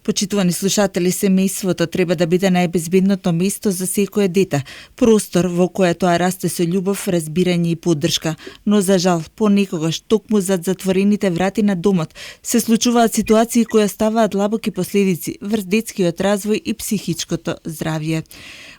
Почитувани слушатели, семејството треба да биде најбезбедното место за секое дете, простор во кое тоа расте со љубов, разбирање и поддршка. Но за жал, понекогаш токму зад затворените врати на домот се случуваат ситуации кои оставаат длабоки последици врз детскиот развој и психичкото здравје.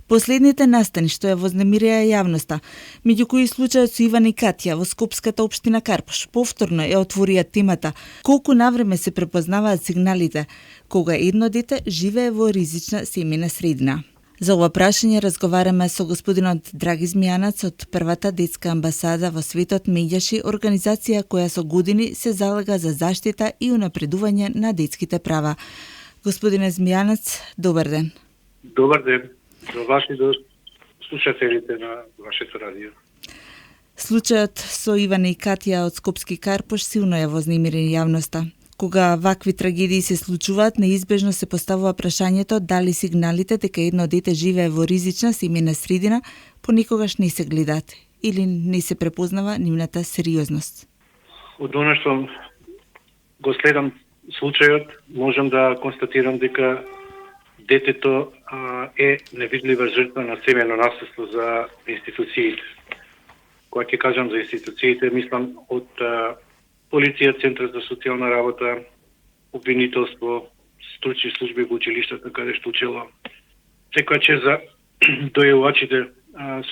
Последните настани што ја вознемирија јавноста, меѓу кои случајот со Иван и Катја во Скопската општина Карпош, повторно ја отворија темата колку навреме се препознаваат сигналите кога едно дете живее во ризична семејна средина. За ова прашање разговараме со господинот Драги Змијанац од првата детска амбасада во светот Меѓаши, организација која со години се залага за заштита и унапредување на детските права. Господине Змијанац, добар ден. Добар ден. До вас и до слушателите на вашето радио. Случајот со Иван и Катја од Скопски Карпош силно ја вознемири јавноста. Кога вакви трагедии се случуваат, неизбежно се поставува прашањето дали сигналите дека едно дете живее во ризична семејна средина понекогаш не се гледаат или не се препознава нивната сериозност. Од она што го следам случајот, можам да констатирам дека детето е невидлива жртва на семејно насилство за институциите. Кога ќе кажам за институциите, мислам од полиција, Центар за социјална работа, обвинителство, стручни служби во училиштата каде што учело. Секоја чест за дојавачите,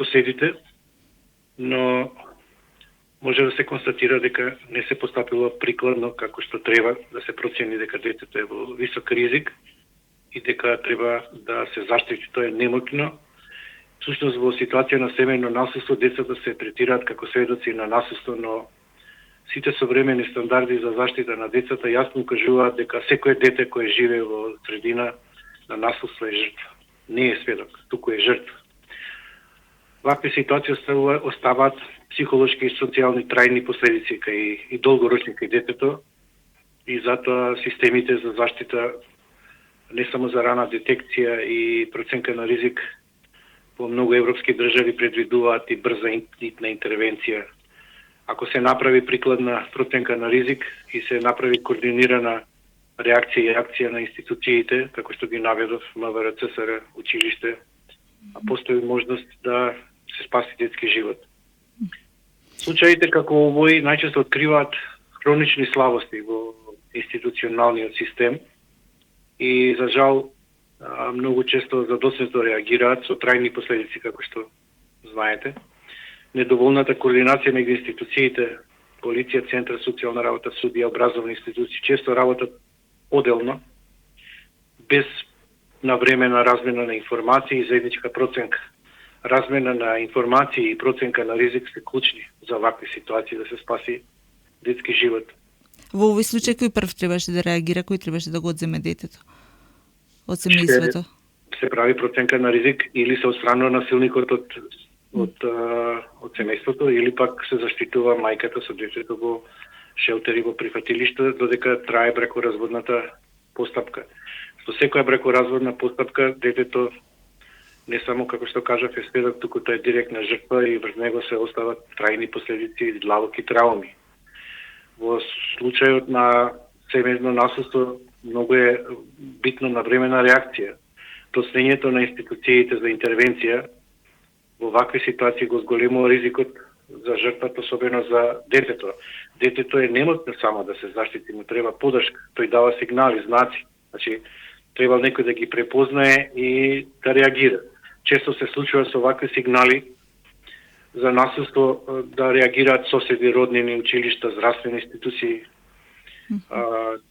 соседите, но може да се констатира дека не се постапило прикладно како што треба да се процени дека детето е во висок ризик и дека треба да се заштити, тоа е немотно. Всушност во ситуација на семејно насилство децата се третираат како сведоци на насилство, но сите современи стандарди за заштита на децата јасно укажуваат дека секое дете кое живее во средина на насилство е жртва. Не е сведок, туку е жртва. Вакви ситуации оставаат психолошки и социјални трајни последици и долгорочни кај детето и затоа системите за заштита не само за рана детекција и проценка на ризик во многу европски држави предвидуваат и брза интимна интервенција. Ако се направи прикладна проценка на ризик и се направи координирана реакција и акција на институциите, како што ги наведов МВР, ЦСР, училиште, постои можност да се спаси детски живот. Случаите како овој најчесто откриваат хронични слабости во институционалниот систем и за жал многу често задоцнето реагираат со трајни последици, како што знаете. Недоволната координација меѓу институциите, полиција, Центар, социјална работа, судија, образовни институции, често работат оделно, без навремена размена на информации и заедничка проценка. Размена на информации и проценка на ризик се клучни за вакви ситуации да се спаси детски живот. Во овој случај кој прв требаше да реагира, кој требаше да го одземе детето од семејството? Се прави проценка на ризик или се отстранува насилникот од семејството или пак се заштитува мајката со детето во шелтери, во прифатилиште, додека трае бракоразводната постапка. Со секоја бракоразводна постапка детето не само, како што кажав, е сведок, туку тоа е директна жртва и врз него се остават трајни последици и длабоки трауми. Во случајот на семејно насилство многу е битно навремена реакција. Проснењето на институциите за интервенција во вакви ситуации го зголемува ризикот за жртвата, особено за детето. Детето е немотно само да се заштити, му треба поддршка. Тој дава сигнали, знаци. Значи, треба некој да ги препознае и да реагира. Често се случува со вакви сигнали за насилство да реагираат соседи, роднини, училишта, здравствени институции.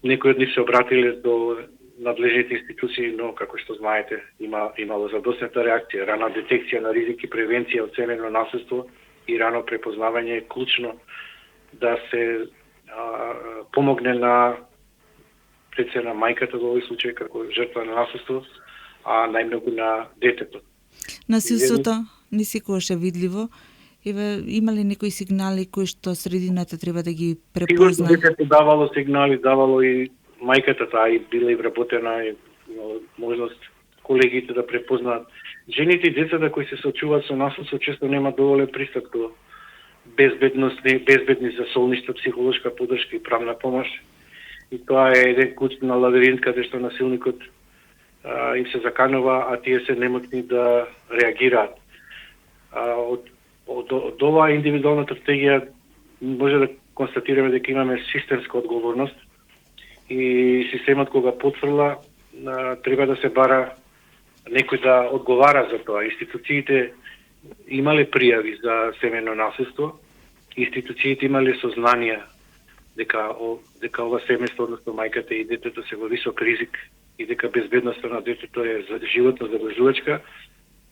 Некои од нив се обратиле до надлежните институции, но како што знаете, имало задоцната реакција, рана детекција на ризик и превенција од семејно насилство и рано препознавање е клучно да се помогне на пред на мајката во овој случај како жртва на насилство, а најмногу на детето. Насилството не секогаш е видливо. Има ли некои сигнали кои што средината треба да ги препознае? Сигурно детето давало сигнали, давало и мајката, таа и била и вработена и можност колегите да препознаат. Жените и децата кои се соочуваат со насилство често немаат доволен пристап до безбедни за солништа, психолошка поддршка и правна помош. и тоа е еден куч на лавиринт каде што насилникот им се заканува, а тие се немотни да реагираат. Од оваа индивидуална стратегија може да констатираме дека имаме системска одговорност и системот кога потврла треба да се бара некој да одговара за тоа. Институциите имале пријави за семејно насилство, институциите имале сознание дека ова семејство, односно мајката и детето се во висок ризик и дека безбедноста на детето е животно загрижувачка,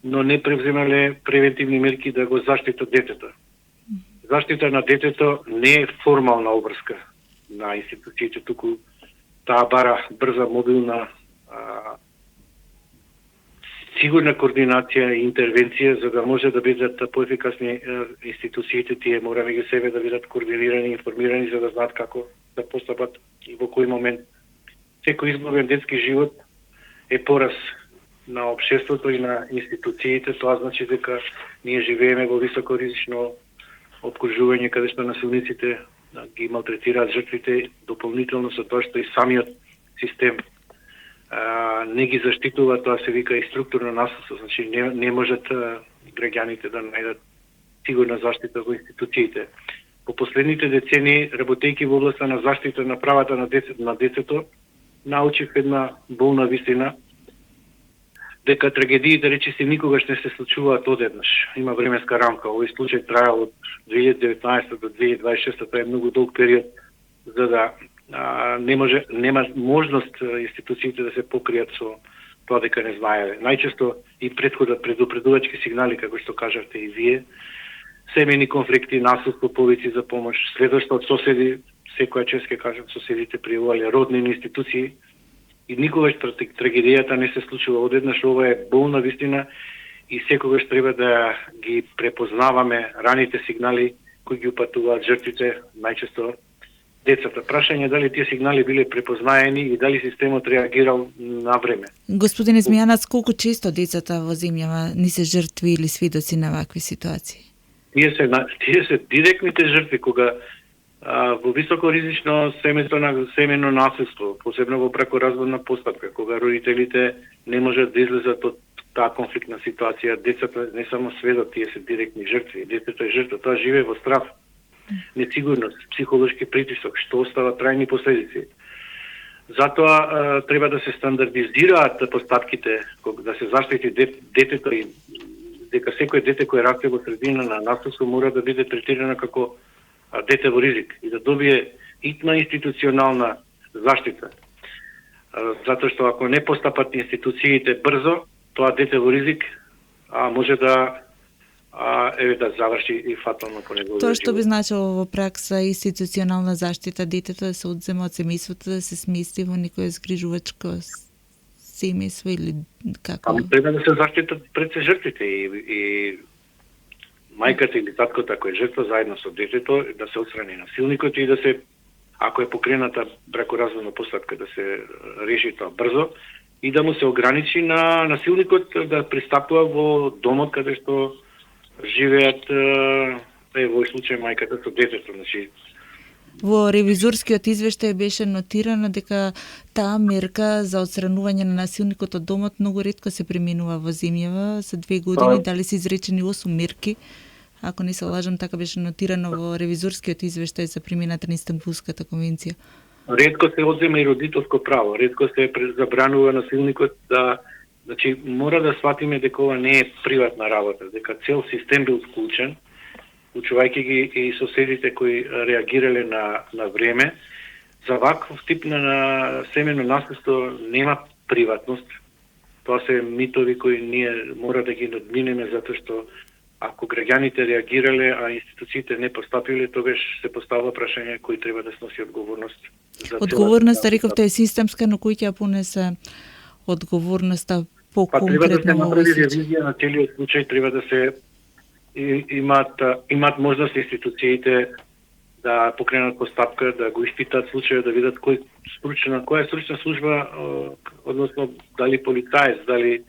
но не превземале превентивни мерки да го заштитат детето. Заштита на детето не е формална обврска на институциите, туку таа бара брза, мобилна, сигурна координација и интервенција за да може да бидат поефикасни институциите. Тие мора меѓу себе да бидат координирани, информирани за да знаат како да постапат и во кој момент. Секој изгубен детски живот е пораз на општеството и на институциите. Тоа значи дека ние живееме во високоризично обкружување каде што насилниците ги малтретираат жртвите, дополнително со тоа што и самиот систем не ги заштитува. Тоа се вика и структурно насилство, значи не можат граѓаните да најдат сигурна заштита во институциите. По последните децении, работејќи во областа на заштита на правата на детето, научив една болна вистина, дека трагедиите речиси никогаш не се случуваат одеднаш. Има временска рамка. Овој случај траел од 2019 до 2026, тоа е многу долг период, за да нема можност институциите да се покријат со тоа дека не знаеле. Најчесто и претходат предупредувачки сигнали, како што кажавте и вие, семејни конфликти, насилство, повици за помош, следващо од соседи, секоја чест ке кажам, соседите пријавувале родни институции, и никогаш трагедијата не се случува одеднаш. Ова е болна вистина и секогаш треба да ги препознаваме раните сигнали кои ги упатуваат жртвите, најчесто децата. Прашање дали тие сигнали биле препознаени и дали системот реагирал на време. Господине Змијанац, колку често децата во земјава не се жртви или свидоци на вакви ситуации? Тие се директните жртви кога во високоризично семејно насилство, посебно во бракоразводна постапка, кога родителите не можат да излезат од таа конфликтна ситуација, децата не само сведок, тие се директни жртви. Детето е жртва, тоа живее во страв, несигурност, психолошки притисок, што остава трајни последици. Затоа треба да се стандардизираат постапките, да се заштити детето и дека секој дете кој расте во средина на насилство мора да биде третирано како дете во ризик и да добие итна институционална заштита. Затоа што ако не постапат институциите брзо, тоа дете во ризик може да заврши и фатално по неговиот живот. Тоа што би значило во пракса институционална заштита, детето да се одзема од семејството, да се смести во некое згрижувачко семејство или како? Треба да се заштитат пред се жртвите и мајката или таткото ако е жртва заедно со детето, да се отстрани насилникот и да се, ако е покрената бракоразводна постапка, да се реши тоа брзо и да му се ограничи на насилникот да пристапува во домот каде што живеат, во овој случај мајката со детето. Значи, во ревизорскиот извештај беше нотирано дека таа мерка за отстранување на насилникот од домот многу ретко се применува во земјава. За 2 години дали се изречени 8 мерки. Ако не се лажам, така беше нотирано во ревизорскиот извештај за примената на Истанбулската конвенција. Ретко се одзема и родителско право, ретко се забранува насилникот да, значи мора да сватиме дека ова не е приватна работа, дека цел систем бил вклучен, учувајќи ги и соседите кои реагирале на време. За ваков тип на семејно насилство нема приватност. Тоа се митови кои ние мора да ги надминеме, затоа што ако граѓаните реагирале, а институциите не постапиле, тогаш се поставува прашање кој треба да сноси одговорност. Одговорноста, рековте, е системска, но кој ќе ја понесе одговорноста по-конкретно? Треба да се направи ревизија на целиот случај, треба да се имаат можност институциите да покренат постапка, да го испитаат случајот, да видат која е стручна служба, односно дали полицаец, дали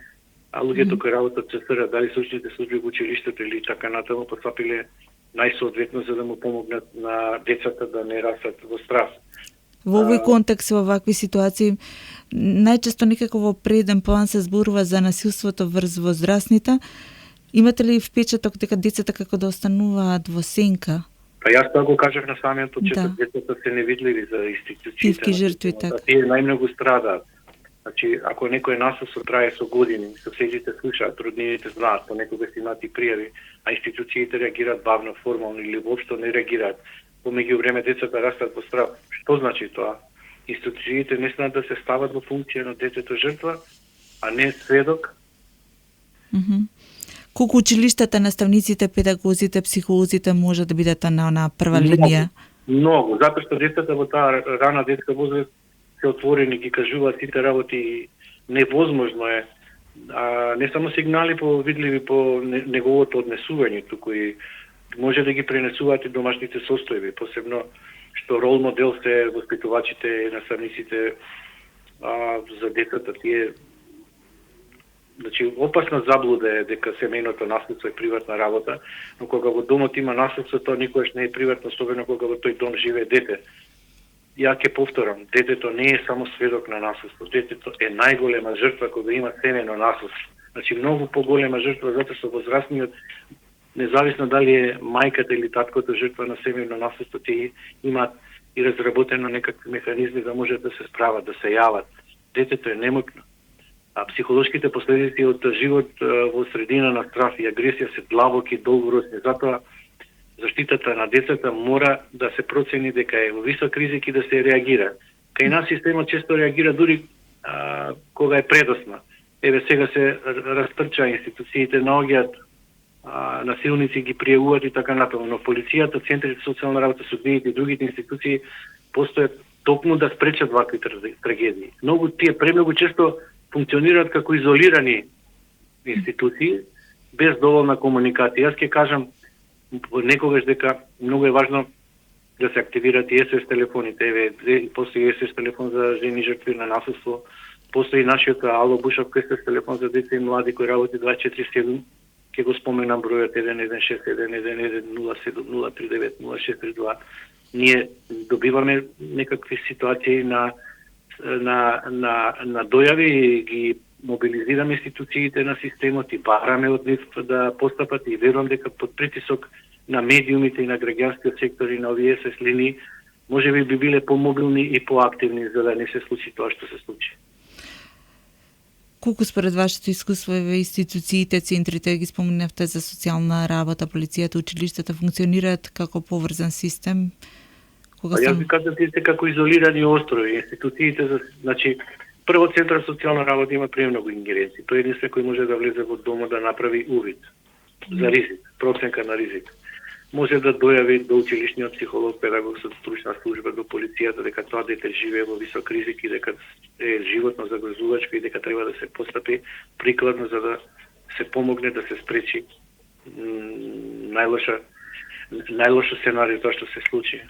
луѓето кои работат ЦСР, дали стручните служби во училиштето или така натаму постапиле најсоодветно за да му помогнат на децата да не растат во страх. Во овој контекст, во вакви ситуации, најчесто некако во преден план се зборува за насилството врз возрастните. Имате ли впечаток дека децата како да остануваат во сенка? Па јас тоа го кажав на самиот почеток, децата се невидливи за институциите. Тивки жртви, така. Тие најмногу страдаат. Значи, ако некој насилство трае со години, соседите слушаат, роднините знаат, понекогаш имаат и пријави, а институциите реагираат бавно, формално или воопшто не реагираат. По меѓувреме децата растат во страх. Што значи тоа? Институциите не знаат да се стават во функција на детето жртва, а не сведок. Колку училиштата, наставниците, педагозите, психолозите може да бидат на прва линија? Многу, затоа што децата во таа рана детска возраст се отворени, ги кажуваат сите работи, невозможно е. Не само сигнали видливи по неговото однесување, туку и може да ги пренесуваат и домашните состојби, посебно што рол модел се воспитувачите и наставниците за децата. Тие, значи, опасна заблуда е дека семејното наследство е приватна работа, но кога во домот има наследство, тоа никогаш не е приватно, особено кога во тој дом живее дете. Ја ќе повторам, детето не е само сведок на наследство, детето е најголема жртва кога има семејно наследство. Значи, многу поголема жртва, затоа што возрастниот, независно дали е мајката или таткото жртва на семејно наследство, тие имаат и разработено некакви механизми да можат да се справат, да се јават. Детето е немокно. А психолошките последици од живот во средина на страф и агресија се длабоки, долгорочни. Затоа заштитата на децата мора да се процени дека е во висок ризик и да се реагира. Кај нас системот често реагира дури кога е предосна. Еве сега се растрча, институциите наоѓаат насилници, ги пријавуваат и така натаму, но полицијата, центрите за социјална работа, судиите и другите институции постојат токму да спречат вакви трагедии. Тие премногу често функционираат како изолирани институции без доволна комуникација. Јас ќе кажам некогаш дека многу е важно да се активираат и СОС телефоните. Еве, постои СОС телефон за жени жртви на насилство, постои нашиот Ало Бушовка СОС телефон за деца и млади кој работи 24/7. Ќе го споменам бројот 116110703906332. Ние добиваме некакви ситуации на дојави и ги мобилизираме институциите на системот и бараме од нив да постапат и верувам дека под притисок на медиумите и на граѓанскиот сектор и на овие СС линии можеби би биле помобилни и поактивни за да не се случи тоа што се случи. Колку според вашето искуство институциите, центрите, ги споменавте за социјална работа, полицијата, училиштата функционираат како поврзан систем? Јас би кажав тие како изолирани острови. Институциите, значи, прво Центар за социјална работа има премногу ингеренции. Тој единствен кој може да влезе во домот да направи увид за ризик, проценка на ризик. Може да дојави до училишниот психолог, педагог со стручна служба, до полицијата дека тоа дете живее во висок ризик и дека е животно загрозувачко и дека треба да се постапи прикладно за да се помогне да се спречи најлошо сценарио тоа што се случи.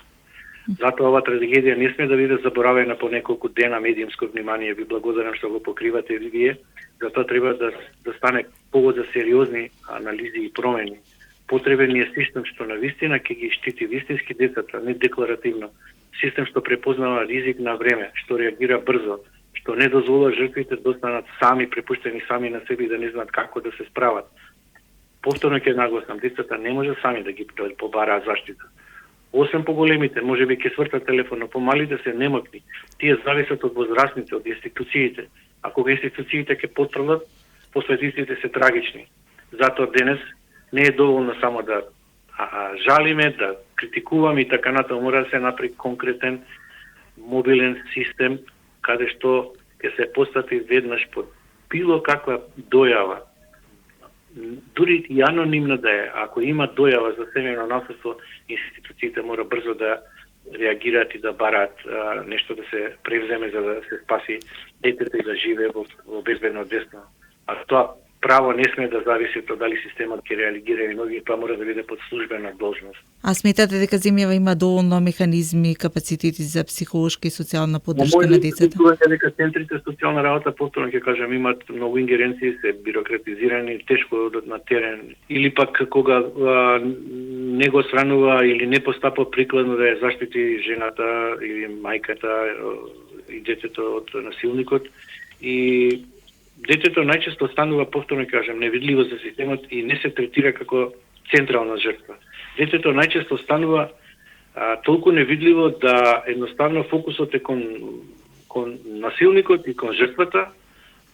Затоа ова трагедија не сме да биде заборавена по неколку дена медиумско внимание. Ви благодарам што го покривате вие. Затоа треба да стане повод за сериозни анализи и промени. Потребен е систем што на вистина ќе ги штити вистински децата, не декларативно. Систем што препознава ризик на време, што реагира брзо, што не дозволува жртвите да останат сами, препуштени сами на себе и да не знаат како да се справат. Повторно ќе нагласам, децата не може сами да ги побараат заштита. Освен поголемите, може би ќе свртат телефон, но помалите се немокни. Тие зависат од возрастните, од институциите. А кога институциите ќе потврдат, последиците се трагични. Затоа денес не е доволно само да жалиме, да критикуваме и така натаму, мора да се направи конкретен мобилен систем каде што ќе се постапи веднаш под било каква дојава. Дури и анонимно да е, ако има дојава за семејно наследство, институциите мора брзо да реагираат и да бараат нешто да се превземе за да се спаси детето и да живее во безбедно десно. А тоа право не сме да зависи од дали системот ќе реагира или не, тоа мора да биде под службена должност. А сметате дека земјава има доволно механизми и капацитети за психолошка и социјална поддршка на децата? Мојот дека центрите социјална работа, повторно ќе кажам, имаат многу ингеренции, се бирократизирани, тешко одат на терен, или пак кога не го сранува или не постапа прикладно да ја заштити жената или мајката и детето од насилникот, и детето најчесто станува, повторно кажам, невидливо за системот и не се третира како централна жртва. Детето најчесто станува толку невидливо да едноставно фокусот е кон насилникот и кон жртвата,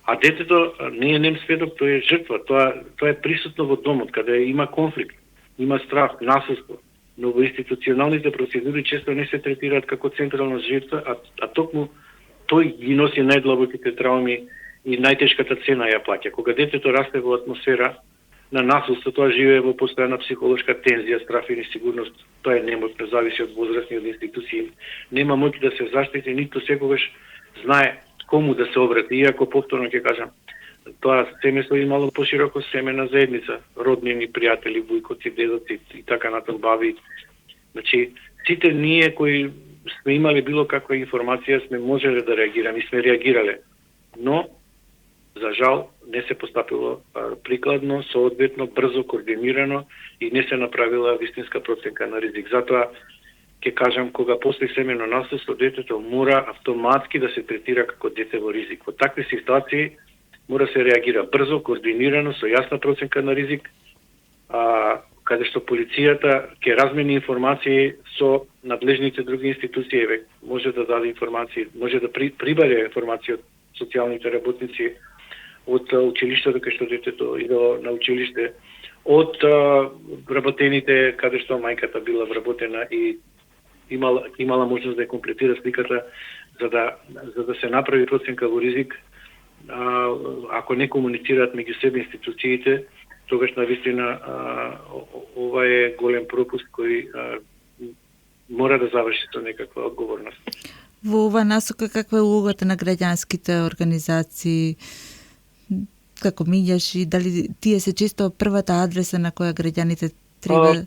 а детето не е нем сведок, тој е жртва, тоа е присутно во домот, каде има конфликт, има страх, насилство. Но во институционалните процедури често не се третираат како централна жртва, а токму тој ги носи најдлабоките трауми и најтешката цена ја плаќа. Кога детето расте во атмосфера на насилство, тоа живее во постојана психолошка тензија, страф и несигурност. Тоа е немотно, зависи од возраст и од институции. Нема моќ да се заштити, ниту секогаш знае кому да се обрати. Иако, повторно ќе кажам, тоа семејство е мало пошироко семена заедница, роднини, пријатели, бујкоци, дедоци и така натаму баби. Значи, сите ние кои сме имали било каква информација, сме можеле да реагираме и сме реагирале. Но за жал, не се постапило прикладно, соодветно, брзо, координирано и не се направила вистинска проценка на ризик. Затоа, ќе кажам, кога постои семено насилство, детето мора автоматски да се третира како дете во ризик. Во такви ситуации мора се реагира брзо, координирано, со јасна проценка на ризик, каде што полицијата ќе размени информации со надлежните други институции, може да даде информации, може да прибаре информации од социјалните работници, од училиштето кај што детето иде на училиште, од вработените каде што мајката била вработена и имала можност да ја комплетира сликата за да се направи проценка во ризик. Ако не комуницираат меѓу себе институциите, тогаш навистина ова е голем пропуст кој мора да заврши со некаква одговорност. Во ова насока каква е улогата на граѓанските организации, како миѓаш, и дали тие се често првата адреса на која граѓаните треба?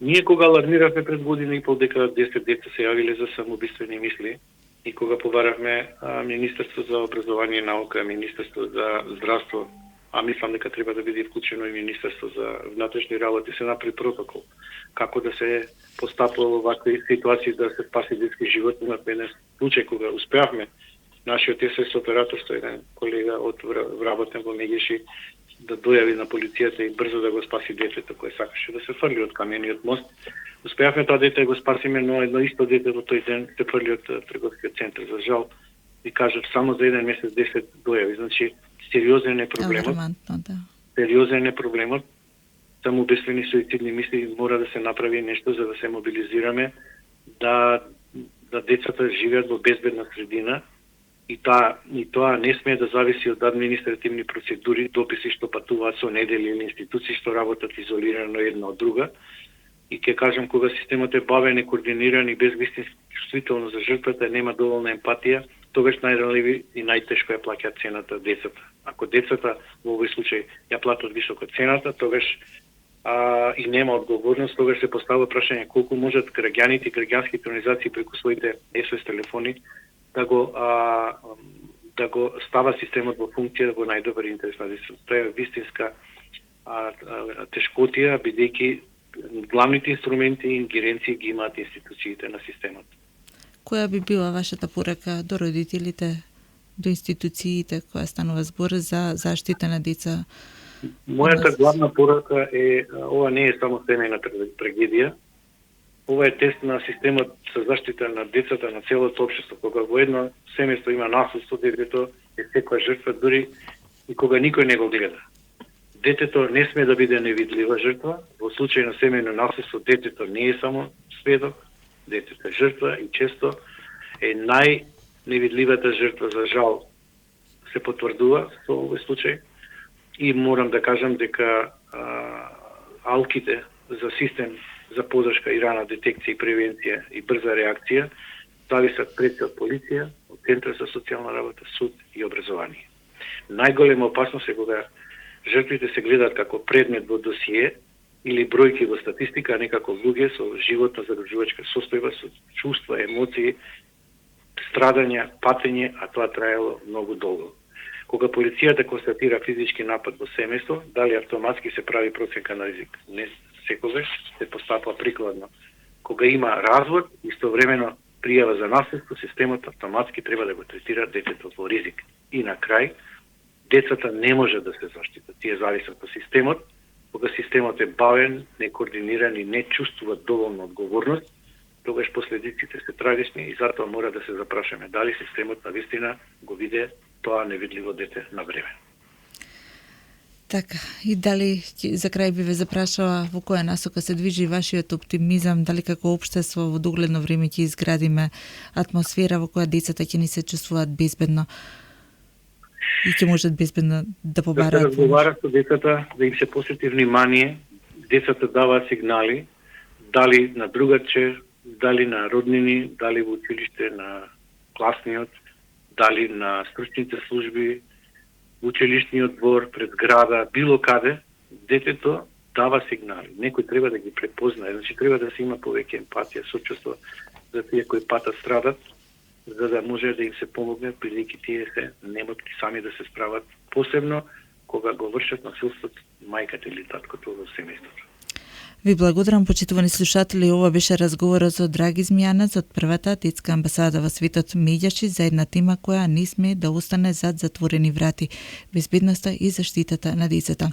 Ние кога алармиравме пред година и пол дека 10 деца се јавиле за самоубиствени мисли и кога побаравме Министерство за образование и наука, Министерство за здравство, а мислам дека треба да биде вклучено и Министерство за внатрешни работи, се направи протокол како да се постапува во вакви ситуации да се спаси детски живот. Имавме еден случај кога успеавме нашиот СС оператор, што еден колега од вработен во Мегеши, да дојави на полицијата и брзо да го спаси детето кое сакаше да се фрли од камениот мост. Успеавме тоа дете да го спасиме, но едно исто дете во тој ден се фрли од трговскиот центар. За жал, ви кажав, само за еден месец 10 дојави. Значи, сериозен е проблемот. Да. Сериозен е проблемот. Самоубиствени суицидни мисли, мора да се направи нешто за да се мобилизираме, да децата живеат во безбедна средина и тоа не смее да зависи од административни процедури, дописи што патуваат со недели или институции што работат изолирано една од друга. И ќе кажам, кога системот е бавен, некоординиран и без вистински чувствителност за жртвата, нема доволна емпатија, тогаш најранливи и најтешко ја плаќаат цената децата. Ако децата во овој случај ја платат висока цената, тогаш и нема одговорност, тогаш се поставува прашање колку можат граѓаните и граѓанските организации преку своите СОС телефони да го става системот во функција во најдобар интерес на децата. Тоа е вистинска тешкотија, бидејќи главните инструменти и ингеренции ги имаат институциите на системот. Која би била вашата порака до родителите, до институциите која станува збор за заштита на деца? Мојата главна порака е, ова не е само семејна трагедија, ова е тест на системот за заштита на децата на целото општество. Кога во едно семејство има насилство, детето е секоја жртва, дури и кога никој не го гледа. Детето не сме да биде невидлива жртва. Во случај на семејно насилство, детето не е само сведок, детето е жртва и често е најневидливата жртва. За жал се потврдува со овој случај. И морам да кажам дека алките за систем за подршка и рана детекција и превенција и брза реакција зависат пред од полиција, од Центар за социјална работа, суд и образование. Најголема опасност е кога Жртвите се гледаат како предмет во досие или бројки во статистика, а не како луѓе со животна загрижувачка состојба, со чувства, емоции, страдања, патење, а тоа траело многу долго. Кога полицијата констатира физички напад во семејство, дали автоматски се прави проценка на ризик? Не секогаш се постапува прикладно. Кога има развод, истовремено пријава за наследство, системот автоматски треба да го третира детето во ризик. И на крај, децата не може да се заштитат. Тие зависат од системот. Кога системот е бавен, некоординиран и не чувствува доволно одговорност, тогаш последиците се трагични и затоа мора да се запрашаме дали системот навистина го виде тоа невидливо дете на време. Така, и дали за крај би ве запрашала во која насока се движи вашиот оптимизам, дали како општество во догледно време ќе изградиме атмосфера во која децата ќе ни се чувствуваат безбедно и ќе можат безбедно да побараат. Да се разговара со децата, да им се посвети внимание, децата даваат сигнали, дали на другаче, дали на роднини, дали во училиште, на класниот, дали на стручните служби, училишниот двор, пред града, било каде, детето дава сигнали. Некој треба да ги препознае, значи треба да се има повеќе емпатија, сочувство за тие кои патат страдат, за да може да им се помогне, бидејќи тие се немотки сами да се справат, посебно кога го вршат насилството мајката или таткото во семејството. Ви благодарам, почитувани слушатели, ова беше разговорот со Драги Змијанец од првата детска амбасада во светот Медјачи за една тема која не сме да остане зад затворени врати, безбедноста и заштитата на децата.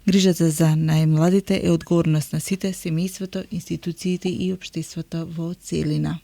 Грижата за најмладите е одговорност на сите, семејството, институциите и општеството во целина.